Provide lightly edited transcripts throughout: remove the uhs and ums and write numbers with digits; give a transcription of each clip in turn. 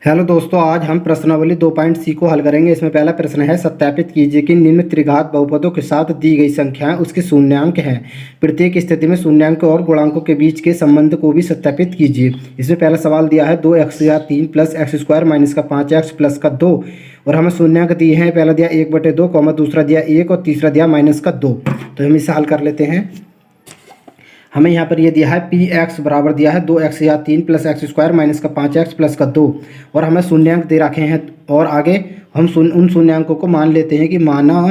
Hello दोस्तों, आज हम प्रश्नावली 2.सी को हल करेंगे। इसमें पहला प्रश्न है, सत्यापित कीजिए कि निम्न त्रिघात बहुपदों के साथ दी गई संख्याएं उसके शून्यांक हैं। प्रत्येक स्थिति में शून्यांक और गुणांकों के बीच के संबंध को भी सत्यापित कीजिए। इसमें पहला सवाल दिया है 2x3 plus x square minus का 5x प्लस का 2, और हमें शून्यांक दिए हैं। पहला दिया 1/2, दूसरा दिया 1 और तीसरा दिया -2। तो हम इसे हल कर लेते हैं। हमें यहाँ पर ये दिया है पी एक्स बराबर दिया है 2x3 plus x square minus का 5x प्लस का 2, और हमें शून्यांक दे रखे हैं। और आगे हम उन शून्यांकों को मान लेते हैं कि माना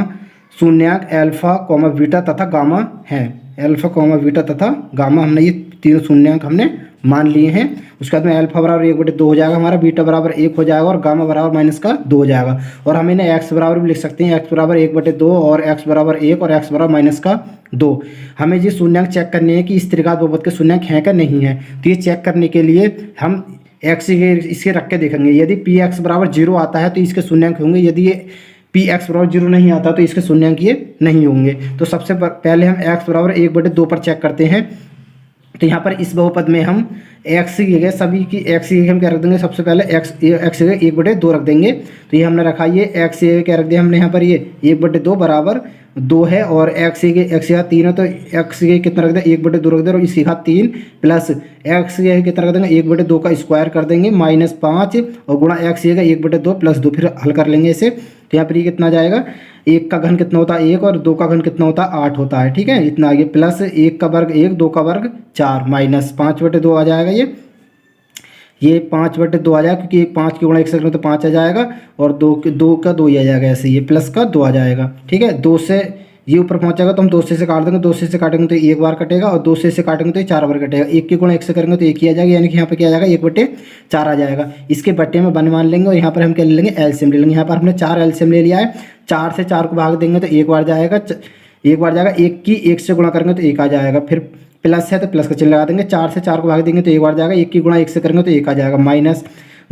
शून्यांक अल्फा कॉमा बीटा तथा गामा है। अल्फा कॉमा बीटा तथा गामा, हमने ये तीनों शून्यांक हमने मान लिए हैं। उसके बाद में अल्फा बराबर 1/2 हो जाएगा हमारा, बीटा बराबर 1 हो जाएगा और गामा बराबर -2 हो जाएगा। और हम इन्हें एक्स बराबर भी लिख सकते हैं, एक्स बराबर 1/2 और एक्स बराबर 1 और एक्स बराबर -2। हमें ये शून्यांक चेक करने हैं कि इस त्रिघात बहुपद के शून्यांक हैं क्या नहीं है। तो ये चेक करने के लिए हम एक्स इसके रख के देखेंगे। यदि पी एक्स बराबर 0 आता है तो इसके शून्यांक होंगे, यदि ये पी एक्स बराबर 0 नहीं आता तो इसके शून्यांक ये नहीं होंगे। तो सबसे पहले हम एक्स बराबर 1/2 पर चेक करते हैं। तो यहाँ पर इस बहुपद में हम एक्स की जगह सभी की एक्स की हम क्या रख देंगे, सबसे पहले एक्स की जगह 1/2 रख देंगे। तो ये हमने रखा, ये एक्स की जगह क्या रख दिया हमने यहाँ पर, ये 1/2 बराबर 2 है, और एक्स की जगह 3 है तो एक्स की जगह कितना रख दें, 1/2 रख दें, और इसकी घात 3 प्लस एक्स की जगह कितना रख देंगे, 1/2 का स्क्वायर कर देंगे -5 और गुणा एक्स की जगह 1/2 + 2। फिर हल कर लेंगे इसे। तो यहाँ पर ये कितना जाएगा, 1 का घन कितना होता है 1 और 2 का घन कितना होता है 8 होता है। ठीक है, इतना आगे प्लस 1 का वर्ग 1, 2 का वर्ग 4 माइनस 5/2 आ जाएगा। ये 5/2 आ जाएगा, क्योंकि 5 की गुणा 1 से करेंगे तो 5 आ जाएगा, और 2 का 2 ही आ जाएगा। ऐसे ये प्लस का 2 आ जाएगा। ठीक है, 2 से ये ऊपर पहुंचेगा तो हम 2 से काट देंगे, 2 से काटेंगे तो 1 बार कटेगा, और 2 से काटेंगे तो 4 बार कटेगा। 1 की गुणा 1 से करेंगे तो 1 ही आ जाएगा, यानी कि यहाँ पे क्या आ जाएगा 1/4 आ जाएगा। इसके बट्टे में 1 मान लेंगे, और यहाँ पर हम क्या ले लेंगे, एलसीएम ले लेंगे। यहाँ पर हमने 4 एलसीएम ले लिया है। 4 से 4 को भाग देंगे तो 1 बार जाएगा, 1 की 1 से गुणा करेंगे तो 1 आ जाएगा। फिर प्लस है तो प्लस का चिन्ह लगा देंगे। 4 से 4 को भाग देंगे तो 1 बार जाएगा, 1 की गुणा 1 से करेंगे तो 1 आ जाएगा। माइनस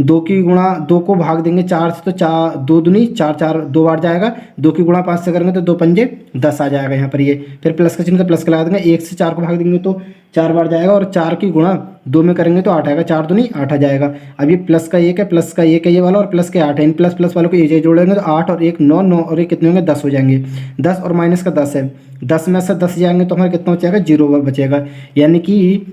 2 की गुणा 2 को भाग देंगे 4 से तो 4 2 दूनी 4 4 2 बार जाएगा। 2 की गुणा 5 से करेंगे तो 2 पंजे 10 आ जाएगा यहाँ पर ये। फिर प्लस का चिन्ह तो प्लस का लगा देंगे। 1 से 4 को भाग देंगे तो 4 बार जाएगा, और 4 की गुणा 2 में करेंगे तो 8 आएगा। 4 दूनी 8 आ जाएगा। अब ये प्लस का 1 है, प्लस का 1 है ये वाला, और प्लस के 8 है। इन प्लस प्लस वालों को ये जोड़ेंगे तो 8 और 1 9 9 और ये कितने होंगे 10 हो जाएंगे। 10 और माइनस का 10 है, 10 में से 10 जाएंगे तो हमारा कितना बचेगा 0 बचेगा। यानी कि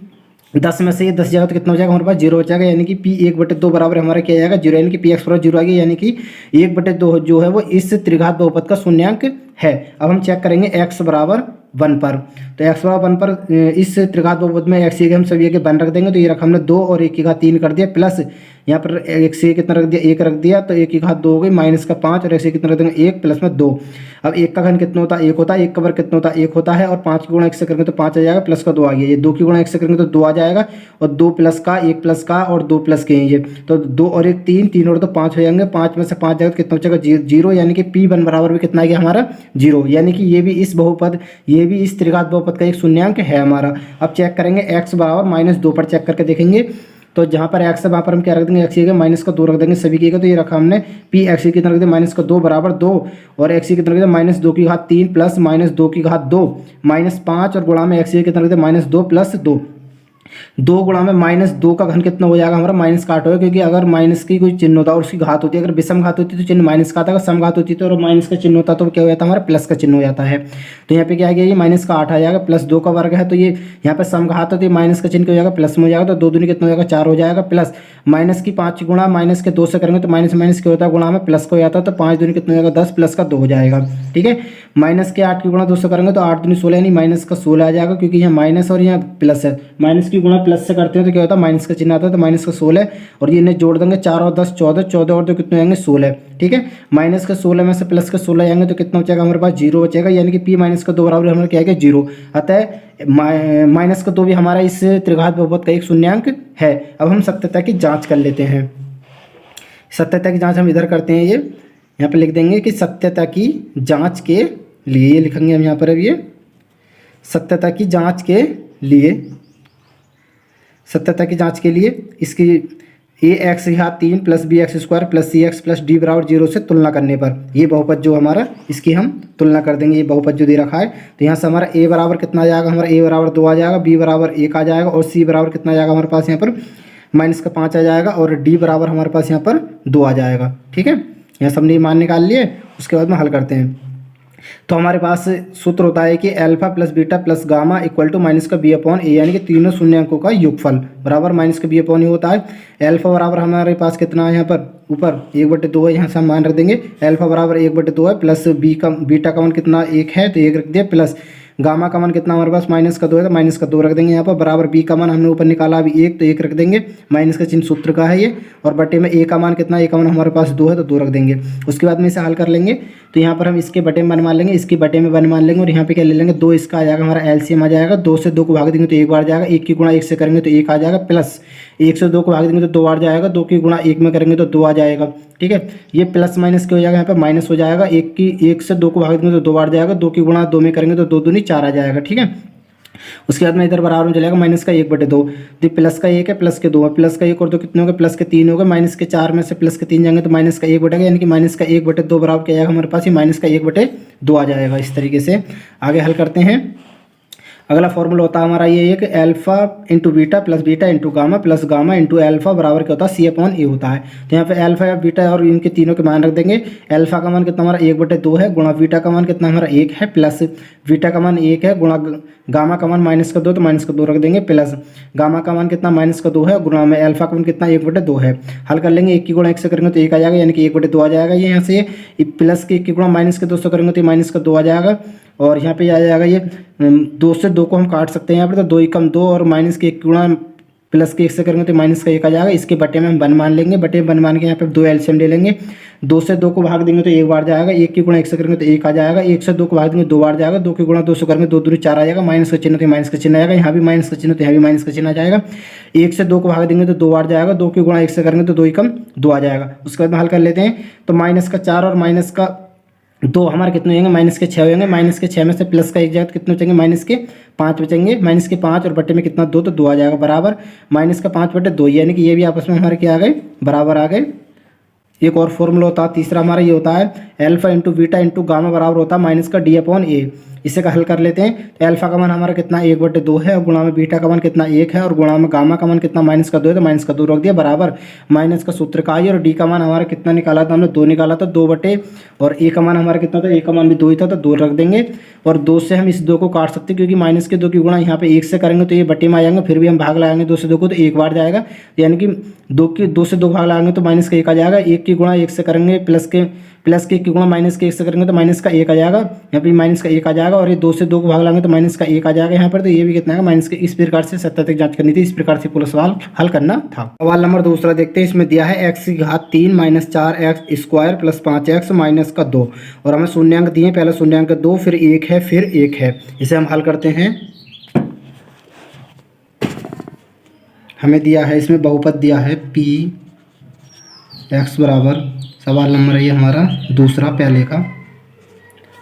10 में से ये 10 जाएगा तो कितना हो जाएगा हमारे पास 0 बचेगा। यानी कि पी 1/2 बराबर हमारा क्या जाएगा 0, यानी कि पी एक्स बराबर 0 आ गया। यानी कि 1/2 जो है वो इस त्रिघात बहुपद का शून्यांक है। अब हम चेक करेंगे x बराबर 1 पर। तो x बराबर 1 पर इस त्रिघात बहुपद में x की हम सभी के 1 रख देंगे। तो ये रखा हमने 2 और 1 की घात 3 कर दिया, प्लस यहाँ पर x की कितना रख दिया 1 रख दिया, तो 1 की घात 2 हो गई, माइनस का 5 और x की कितना रख देंगे 1 प्लस में 2। अब 1 का घन कितना होता है 1 होता है, 1 का वर्ग कितना होता है 1 होता है, और 5 की गुणा 1 से करेंगे तो 5 आ जाएगा, प्लस का 2 आ गया। ये 2 की गुणा 1 से करेंगे तो 2 आ जाएगा, और 2 प्लस का 1 प्लस का और 2 प्लस के हैं ये, तो 2 और 1 3, 3 और 2 5 हो जाएंगे। 5 में से 5 जाएगा तो कितना बचेगा 0, यानी कि P1 बराबर भी कितना आ गया हमारा 0। यानी कि ये भी इस बहुपद, ये भी इस त्रिघात बहुपद का एक शून्यांक है हमारा। अब चेक करेंगे x बराबर -2 पर चेक करके देखेंगे। तो जहाँ पर x है वहाँ पर हम क्या रख देंगे, x की जगह -2 रख देंगे सभी की। तो ये रखा हमने p x की कितना रख दिया -2 बराबर 2, और x की कितना रख दिया -2 की घात 3 प्लस -2 की घात 2 -5, और गुणा में x की कितना रख दिया -2 + 2। 2 गुणा में -2 का घन कितना हो जाएगा हमारा माइनस का 8 होगा, क्योंकि अगर माइनस की कोई चिन्ह होता है और उसकी घात होती है, अगर विषम घात होती है तो चिन्ह माइनस का आता है, अगर सम घात होती है तो और माइनस का चिन्ह होता है तो क्या हो जाता है हमारा प्लस का चिन्ह हो जाता है। तो यहाँ पे क्या आ गया, ये माइनस का 8 आ जाएगा, प्लस 2 का वर्ग है तो ये यहाँ पे सम घात होती है, माइनस का चिन्ह क्या हो जाएगा प्लस में हो जाएगा, तो 2 दूनी कितना हो जाएगा 4 हो जाएगा, प्लस माइनस की 5 गुणा माइनस के 2 से करेंगे तो माइनस माइनस क्या होता है गुणा में प्लस का हो जाता है, तो 5 दूनी कितना हो जाएगा 10 प्लस का 2 हो जाएगा। ठीक है, माइनस के 8 की गुणा 2 से करेंगे तो 8 दूनी 16, यानी माइनस का 16 आ जाएगा, क्योंकि यहाँ माइनस और यहाँ प्लस है। माइनस की गुणा प्लस से करते हैं तो क्या होता है माइनस का चिन्ह आता है, तो माइनस का 16, और ये इन्हें जोड़ देंगे 4 और 10 14, 14 और 2 कितने आएंगे 16। ठीक है, माइनस का 16 में से प्लस का 16 आएंगे तो कितना बचेगा हमारे पास 0 बचेगा, यानी कि p -2 बराबर हमारा क्या है 0। अतः -2 भी हमारा इस त्रिघात बहुपद का एक शून्यांक है। अब हम सत्यता की जांच कर लेते हैं। सत्यता की जांच हम इधर करते हैं, ये यहाँ पे लिख देंगे कि सत्यता की जांच के लिए, ये लिखेंगे हम यहाँ पर। अब ये सत्यता की जांच के लिए, सत्यता की जांच के लिए इसकी ax की घात 3 + bx² + cx + d बराबर 0 से तुलना करने पर ये बहुपद जो हमारा, इसकी हम तुलना कर देंगे। ये बहुपद जो दे रखा है, तो यहाँ से हमारा a बराबर कितना आ जाएगा, हमारा a बराबर 2 आ जाएगा, b बराबर 1 आ जाएगा, और c बराबर कितना आ जाएगा हमारे पास यहाँ पर माइनस का 5 आ जाएगा और डी बराबर हमारे पास यहाँ पर 2 आ जाएगा। ठीक है, यहाँ सबने मान निकाल लिए। उसके बाद में हल करते हैं। तो हमारे पास सूत्र होता है कि alpha plus beta plus gamma equal to minus का बी अपॉन ए, यानी कि तीनों शून्यांकों का योगफल बराबर माइनस का बी अपॉन ए होता है। अल्फा बराबर हमारे पास कितना है, यहाँ पर ऊपर 1/2 है, यहाँ से हम मान रख देंगे। अल्फा बराबर 1/2 है, प्लस बीटा का मान कितना 1 है तो 1 रख दिया, प्लस गामा का मान कितना हमारे पास -2 है तो -2 रख देंगे यहाँ पर, बराबर बी का मान हमने ऊपर निकाला अभी 1 तो 1 रख देंगे, माइनस का चिन्ह सूत्र का है ये, और बटे में ए का मान कितना, ए का मान हमारे पास 2 है तो 2 रख देंगे। उसके बाद में इसे हल कर लेंगे तो यहाँ पर हम इसके बटे में 1 मान लेंगे, इसके बटे में 1 मान लेंगे, और यहाँ पे क्या ले लेंगे 2, इसका आ जाएगा हमारा एलसीएम आ जाएगा। 2 से 2 को भाग देंगे तो 1 बार जाएगा, 1 की गुणा 1 से करेंगे तो 1 आ जाएगा, प्लस 1 से 2 को भाग देंगे तो 2 बार जाएगा, 2 की गुणा 1 में करेंगे तो 2 आ जाएगा। ठीक है, ये प्लस माइनस क्या हो जाएगा, यहाँ पे माइनस हो जाएगा, 1 से 2 को भाग देंगे तो 2 बार जाएगा, 2 की गुणा 2 में करेंगे तो 2 दूनी 4 आ जाएगा। ठीक है, उसके बाद में इधर बराबर में चलेगा माइनस का 1/2, तो प्लस का 1 है, प्लस के 2 है, प्लस का 1 और 2 कितने हो गए, प्लस के 3 हो गए, माइनस के 4 में से प्लस के 3 जाएंगे तो माइनस का 1 बटेगा, यानी कि माइनस का 1/2 बराबर क्या आएगा हमारे पास, ये माइनस का 1/2 आ जाएगा। इस तरीके से आगे हल करते हैं। अगला फॉर्मूला होता है हमारा ये कि alpha into beta plus beta into gamma plus gamma into alpha बराबर क्या होता है, C/A होता है। तो यहाँ पे अल्फा या बीटा और इनके तीनों के मान रख देंगे। अल्फा का मान कितना हमारा 1/2 है, गुणा बीटा का मान कितना हमारा 1 है, प्लस बीटा का मान 1 है, गुणा गामा का मान -2 तो -2 रख देंगे, प्लस गामा का मान कितना -2 है, गुणा में अल्फा का मान कितना 1/2 है। हल कर लेंगे, 1 की गुणा 1 से करेंगे तो 1 आ जाएगा, यानी कि 1/2 आ जाएगा। ये यहाँ से प्लस के 1 की गुणा -2 से करेंगे तो -2 आ जाएगा, और यहाँ पे आ जाएगा ये 2 से 2 को हम काट सकते हैं यहाँ पर, तो 2 एकम 2 और माइनस के 1 गुणा प्लस के 1 से करेंगे तो माइनस का 1 आ जाएगा। इसके बटे में हम 1 मान लेंगे, बटे में 1 मान के यहाँ पे 2 एलसीएम ले लेंगे। 2 से 2 को भाग देंगे तो 1 बार जाएगा, 1 की गुणा 1 से करेंगे तो 1 आ जाएगा, 1 से 2 को भाग देंगे 2 बार जाएगा, 2 की गुणा 2 से करेंगे 2 दूनी 4 आ जाएगा, माइनस का चिन्ह तो माइनस का चिन्ह आएगा, यहाँ भी माइनस का चिन्ह तो यहाँ भी माइनस का चिन्ह आ जाएगा। 1 से 2 को भाग देंगे तो 2 बार जाएगा, 2 की गुणा 1 से करेंगे तो 2 एकम 2 आ जाएगा। उसके बाद में हल कर लेते हैं, तो माइनस का 4 और माइनस का 2 हमारे कितने होंगे, -6 होंगे। -6 में से प्लस का 1 जाएगा कितने बचेंगे, -5 बचेंगे, -5 और बटे में कितना 2 तो 2 आ जाएगा, बराबर -5/2, यानी कि ये भी आपस में हमारे क्या आ गए, बराबर आ गए। एक और फॉर्मूला होता है तीसरा हमारा, ये होता है alpha into beta into gamma बराबर होता है माइनस का D/A। इसे का हल कर लेते हैं, तो अल्फा का मान हमारा कितना 1/2 है, और गुणा में बीटा का मान कितना 1 है, और गुणा में गामा का मान कितना -2 है तो -2 रख दिया, बराबर माइनस का सूत्र का आई, और डी का मान हमारा कितना निकाला था हमने 2 निकाला था, 2 बटे और ए का मान हमारा कितना था, ए का मान भी 2 ही था तो 2 रख देंगे। और 2 से हम इस 2 को काट सकते हैं, क्योंकि माइनस के 2 की गुणा यहाँ पे 1 से करेंगे तो ये बटे में आ जाएंगे, फिर भी हम भाग लगाएंगे 2 से 2 को तो 1 बार जाएगा, यानी कि 2 से 2 भाग लगाएंगे तो माइनस का 1 आ जाएगा। 1 की गुणा 1 से करेंगे प्लस के 1 की गुणा माइनस के 1 से करेंगे तो माइनस का 1 आ जाएगा, यहाँ पे माइनस का 1 आ जाएगा, और ये 2 से 2 को भाग लाएंगे तो माइनस का 1 आ जाएगा यहाँ पर, तो ये भी कितना है माइनस के। इस प्रकार से सत्यापित जांच करनी थी, इस प्रकार से पूरा सवाल हल करना था। सवाल नंबर दूसरा देखते हैं, इसमें दिया है x की घात 3 - 4x square plus 5x minus का 2, और हमें शून्यांक दिए, पहला शून्यांक 2 फिर 1 है फिर 1 है। इसे हम हल करते हैं। हमें दिया है, इसमें बहुपद दिया है px बराबर, सवाल नंबर है ये हमारा दूसरा,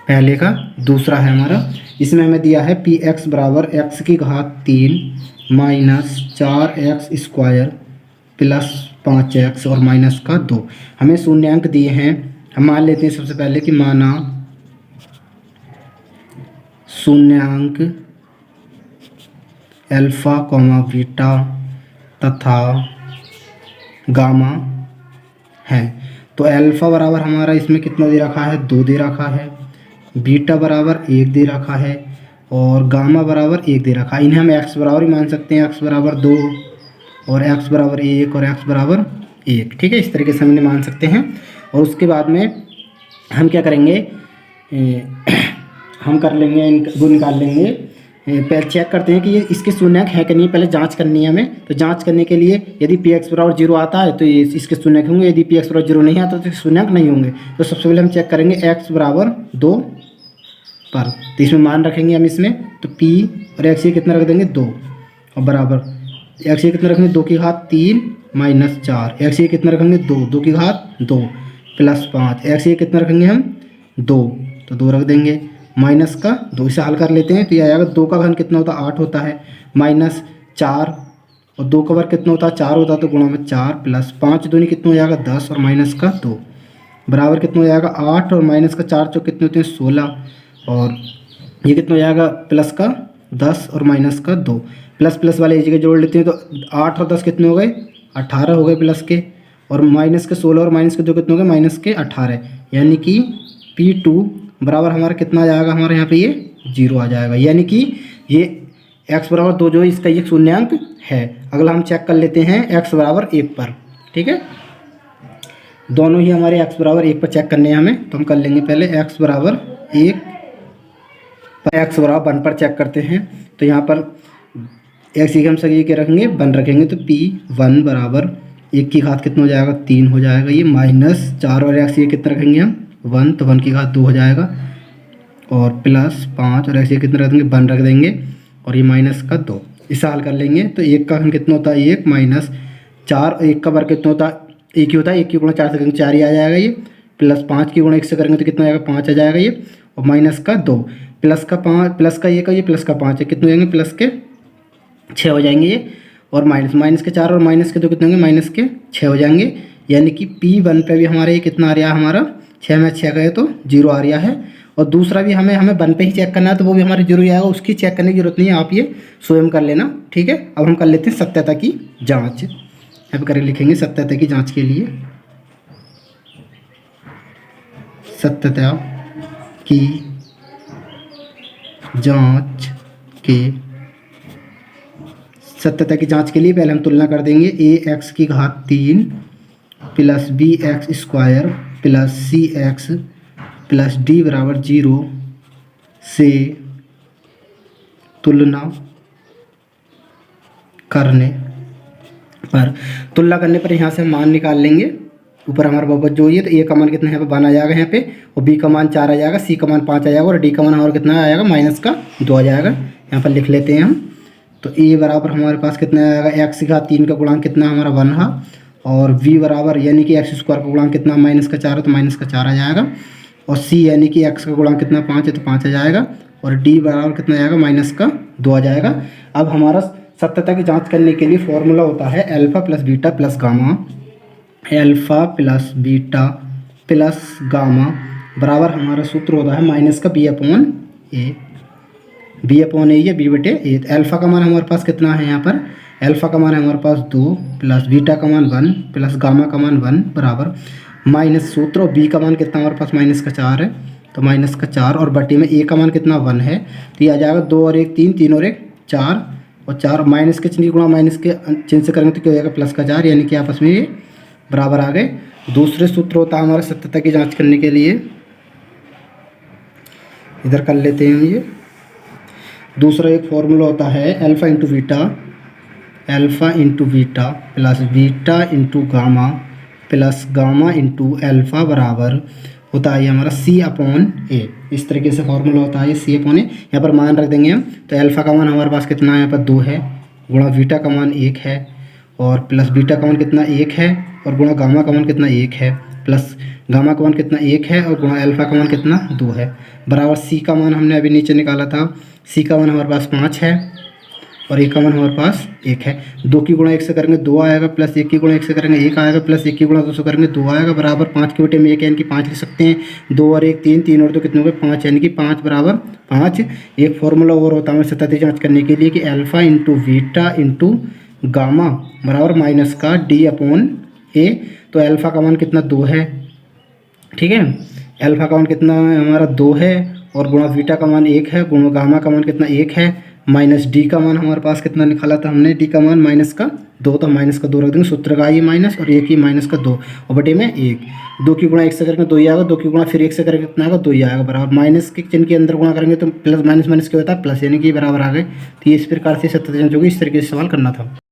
पहले का दूसरा है हमारा। इसमें हमें दिया है px बराबर x की घात 3 - 4x स्क्वायर प्लस 5x और माइनस का 2। हमें शून्यांक दिए हैं, हम मान लेते हैं सबसे पहले कि माना शून्यांक अल्फा, बीटा तथा गामा है। तो अल्फा बराबर हमारा इसमें कितना दे रखा है, 2 दे रखा है, बीटा बराबर 1 दे रखा है, और गामा बराबर 1 दे रखा है। इन्हें हम x बराबर ही मान सकते हैं, x बराबर 2 और x बराबर 1 और x बराबर 1। ठीक है, इस तरीके से हम इन्हें मान सकते हैं। और उसके बाद में हम क्या करेंगे, हम कर लेंगे, वो निकाल लेंगे, पहले चेक करते हैं कि ये इसके शून्यक है कि नहीं, पहले जांच करनी है हमें। तो जांच करने के लिए यदि px बराबर 0 आता है तो ये इसके शून्यक होंगे, यदि px बराबर 0 नहीं आता तो शून्यक नहीं होंगे। तो सबसे पहले हम चेक करेंगे x बराबर 2 पर, तो इसमें मान रखेंगे हम इसमें, तो p और x ये कितना रख देंगे 2, और बराबर x ये कितना रखेंगे 2 की घात 3 - 4, x ये कितना रखेंगे 2 की घात 2 प्लस 5, x ये कितना रखेंगे हम 2 तो 2 रख देंगे, माइनस का 2। इसे हल कर लेते हैं तो ये आएगा 2 का घन कितना होता है 8 होता है, -4 और 2 का वर्ग कितना होता है 4 होता है, तो गुणा में 4 प्लस 5 दूनी कितना हो जाएगा 10 और माइनस का 2 बराबर कितना हो जाएगा 8 और माइनस का 4 चौक कितने होते हैं 16, और ये कितना हो जाएगा प्लस का 10 और माइनस का 2। प्लस प्लस वाले एक जगह जोड़ लेते हैं तो 8 और 10 कितने हो गए 18 हो गए प्लस के, और माइनस के 16 और माइनस के 2 कितने हो गए, माइनस के 18, यानी कि P2 बराबर हमारा कितना आ जाएगा, हमारे यहाँ पे ये 0 आ जाएगा, यानी कि ये x बराबर 2 जो है इसका ये शून्यांक है। अगला हम चेक कर लेते हैं x बराबर 1 पर। ठीक है, दोनों ही हमारे x बराबर 1 पर चेक करने हैं हमें, तो हम कर लेंगे पहले x बराबर 1 पर, x बराबर 1 पर चेक करते हैं। तो यहाँ पर x की हम सभी के रखेंगे 1 रखेंगे, तो P1 बराबर 1 की घात कितना हो जाएगा, 3 हो जाएगा, ये माइनस 4 और x ये कितना रखेंगे हम 1, तो 1 की घात 2 हो जाएगा, और प्लस 5 और x ये कितना रख देंगे 1 रख देंगे, और ये माइनस का 2। इसे हल कर लेंगे तो 1 का हम कितना होता है 1 माइनस 4, 1 का वर्ग कितना होता है 1 ही होता है, 1 की गुणा 4 से करेंगे 4 ही आ जाएगा ये, प्लस 5 की गुणा 1 से करेंगे तो कितना आएगा 5 आ जाएगा ये, और माइनस का 2, प्लस का 5, प्लस का 1 का ये प्लस का 5 है, कितने हो जाएंगे प्लस के 6 हो जाएंगे ये, और माइनस के 4 और माइनस के 2 कितने होंगे, माइनस के 6 हो जाएंगे, यानी कि P1 पे भी हमारे ये कितना आ रहा है, हमारा 6 में 6 गए तो 0 आ रहा है। और दूसरा भी हमें 1 पे ही चेक करना है, तो वो भी हमारे 0 आएगा, उसकी चेक करने की जरूरत नहीं है, आप ये स्वयं कर लेना। ठीक है, अब हम कर लेते हैं सत्यता की जाँच। यहाँ पर करके लिखेंगे सत्यता की जाँच के लिए, सत्यता की जाँच के लिए पहले हम तुलना कर देंगे, ax की घात 3 plus bx square plus cx plus d बराबर 0 से तुलना करने पर यहाँ से मान निकाल लेंगे। ऊपर हमारा बहुपद जो ये, तो a का मान कितना है, 1 आ जाएगा यहाँ पे, और b का मान 4 आ जाएगा, c का मान 5 आ जाएगा, और d का मान हमारा कितना आ जाएगा माइनस का 2 आ जाएगा। यहाँ पर लिख लेते हैं हम, तो a बराबर हमारे पास कितना आएगा, x की घात 3 का गुणांक कितना हमारा 1 है, और v बराबर यानी कि x स्क्वायर का गुणांक कितना माइनस का 4 है, तो माइनस का 4 आ जाएगा, और c यानी कि x का गुणांक कितना 5 है, तो 5 आ जाएगा, और d बराबर कितना आएगा माइनस का 2 आ जाएगा। अब हमारा सत्यता की जांच करने के लिए फॉर्मूला होता है alpha plus beta plus gamma, alpha plus beta plus gamma बराबर हमारा सूत्र होता है माइनस का b अपॉन ए या b बटे ए। अल्फ़ा का मान हमारे पास कितना है, यहाँ पर अल्फ़ा का मान है हमारे पास 2 प्लस बीटा का मान 1 प्लस गामा का मान 1 बराबर माइनस सूत्र, और b का मान कितना हमारे पास माइनस का 4 है, तो माइनस का 4, और बटे में a का मान कितना 1 है, तो ये आ जाएगा 2 और 1 3, 3 और 1 4, और 4 माइनस के चिन्ह की गुणा माइनस के चिन्ह से करेंगे तो क्या हो जाएगा प्लस का 4, यानी कि आपस में ये बराबर आ गए। दूसरे सूत्र होता है हमारा सत्यता की जांच करने के लिए, इधर कर लेते हैं ये। दूसरा एक फॉर्मूला होता है alpha into beta plus beta into gamma plus gamma into alpha बराबर होता है हमारा c अपॉन ए। इस तरीके से फॉर्मूला होता है ये c अपॉन ए। यहाँ पर मान रख देंगे हम, तो अल्फ़ा का मान हमारे पास कितना है, यहाँ पर 2 है, गुणा बीटा का मान 1 है, और प्लस बीटा का मान कितना 1 है, और गुणा गामा का मान कितना 1 है, प्लस गामा का मान कितना 1 है, और गुणा अल्फ़ा का मान कितना 2 है, बराबर c का मान हमने अभी नीचे निकाला था, c का मान हमारे पास 5 है, और a का मान हमारे पास 1 है। 2 की गुणा 1 से करेंगे 2 आएगा, प्लस 1 की गुणा 1 से करेंगे 1 आएगा, प्लस 1 की गुणा 2 से करेंगे 2 आएगा, बराबर 5 के बटे में 1 यानी कि 5 लिख सकते हैं। 2 और 1 3, 3 और 2 कितने हो गए 5, यानी कि 5 बराबर 5। एक फॉर्मूला और होता है सत्यता की जाँच करने के लिए कि alpha into beta into gamma बराबर माइनस का d अपॉन ए। तो अल्फ़ा का मान कितना 2 है, ठीक है, अल्फ़ा का मान कितना हमारा 2 है, और गुणा बीटा का मान 1 है, गुणा गामा का मान कितना 1 है, माइनस डी का मान हमारे पास कितना निकाला था हमने, डी का मान माइनस का 2, तो माइनस का 2 रख देंगे, सूत्र का ये माइनस और 1 ही माइनस का 2, और बटे में 1। 2 की गुणा 1 से करेंगे 2 ही आएगा, 2 की गुणा फिर 1 से करेंगे कितना आएगा 2 ही आएगा, बराबर माइनस के चिन्ह के अंदर गुणा करेंगे तो प्लस माइनस माइनस क्या होता है प्लस, यानी कि बराबर आ गए। तो ये इस प्रकार से सत्यता जाँच होगी, इस तरीके से सवाल करना था।